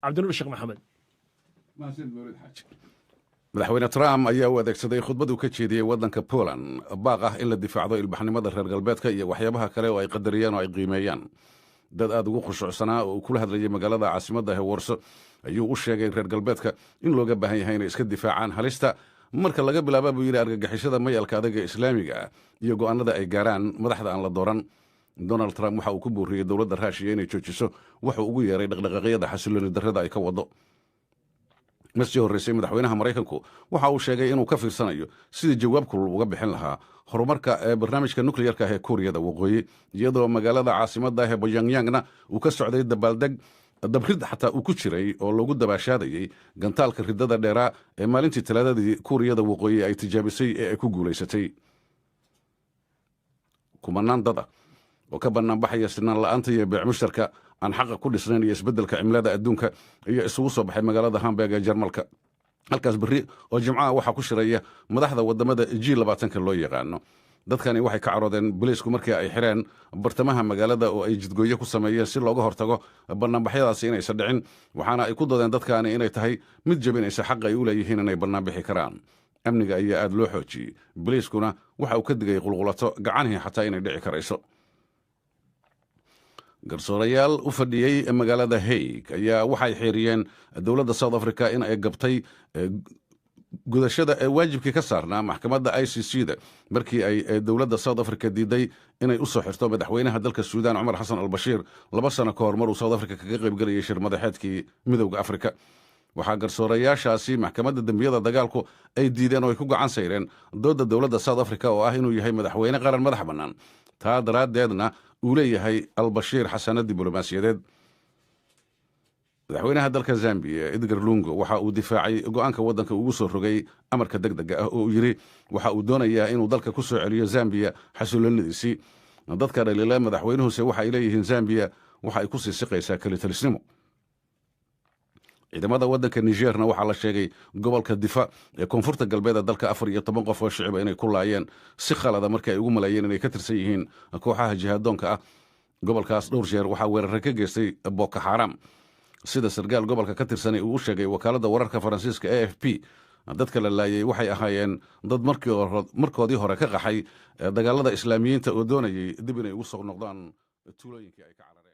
cabdinuur sheekh maxamed. madaxweyne trump ayaa u adeegsaday khudbad uu ka jeediyey waddanka Poland baaq ah in la difaacdo ilbaxnimada reer galbeedka iyo waxyaabaha kale oo ay qadariyaan oo ay qiimeeyaan. dad aad ugu khushuucsanaa oo uu kula hadlayay magaalada caasimadda ee Warsaw ayuu u sheegay reer galbeedka in looga baahan yahay inay iska difaacaan halista marka laga bilaabo buu yidhi argagixisada mayalka adaga islaamiga ah iyo go'aanada ay gaaraan madaxda aan la dooran. Donald Trump waxa uu ku booriyey dowladda Raashiya inay joojiso waxa uu ugu yeeray dhaqdhaqaaqyada xasilooni darrada ay ka wado. markii horreysay madaxweynaha Mareykanku waxa uu sheegay inuu ka fiirsanayo sidii jawaab kulul uga bixin lahaa horumarka ee barnaamijka nukliyeerka ee Kuuriyada Waqooyi iyadoo magaalada caasimadda ee Pyongyangna uu ka socday dabrid xataa uu ku jiray oo lagu dabaashaadayay gantaalka ridada dheeraa ee maalintii Talaadadii Kuuriyada Waqooyi ay tijaabisay ee ay ku guulaysatay. kumanaan dad oo ka bannaan baxaya sinaan la'aanta iyo beec mushtarka aan xaqa ku dhisnayn iyo isbeddelka cimilada adduunka iyo isugu soo baxay magaalada Hamburg ee Jarmalka. halkaas berri oo Jimcaha waxaa ku shiraya madaxda wadamada G20 loo yaqaano. dadkani waxay ka caroodeen booliisku markii ay xireen bartamaha magaalada oo ay jidgooyo ku sameeyeen si looga hortago bannaanbaxyadaasi inaysan dhicin, waxaana ay ku doodeen dadkani inay tahay mid jabinaysa xaq ay u leeyihiin inay bannaanbixi karaan. amniga ayaa aad loo xoojiyey, booliiskuna waxa uu ka digay qulqulato gacanihii xataa inay dhici karayso. garsoorayaal u fadhiyey magaalada Hague ayaa waxay xeeriyeen dowladda South Africa in ay gabtay gudashada waajibkii ka saarnaa maxkamadda ICC-da markii ay dowladda South Africa diiday inay u soo xirto madaxweynaha dalka Suudaan Cumar Xasan al-Bashiir 2 sano ka hor maruu South Africa kaga qayb galayay shir madaxeedkii Midowga Afrika. waxaa garsoorayaashaasi maxkamadda dembiyada dagaalku ay diideen oo ay ku gacan sayreen doodda dowladda South Africa oo ah inuu yahay madaxweyne qaran madax bannaan, taa daraaddeedna uu leeyahay al-Bashiir xasanad diblomaasiyadeed. madaxweynaha dalka Zambia Edgar Lungu waxa uu difaacay go'aanka waddanka ugu soo rogay amarka degdega ah oo uu yiri waxa uu doonayaa inuu dalka ku soo celiyo Zambia xasiloonidiisii. dadka dhaliila madaxweynuhuse waxa ay leeyihiin Zambia waxa ay ku sii siqaysaa kalitalisnimo. ciidamada waddanka Nigerna waxaa la sheegay gobolka Difa ee koonfurta galbeed dalka 14 qof oo shicib inay ku laayeen si khalada markii ay ugu maleeyeen inay ka tirsan yihiin kooxaha jihaadoonka ah. gobolkaas dhowr jeer waxaa weerar ka geystay Boko Haram, sida sargaal gobolka ka tirsan uu u sheegay wakaaladda wararka Faransiiska AFP. dadka la laayay waxay ahaayeen dad markoodii hore ka qaxay dagaalada islaamiyiinta oo doonayay dib inay ugu soo noqdaan tuulooyinkii ay ka carareen.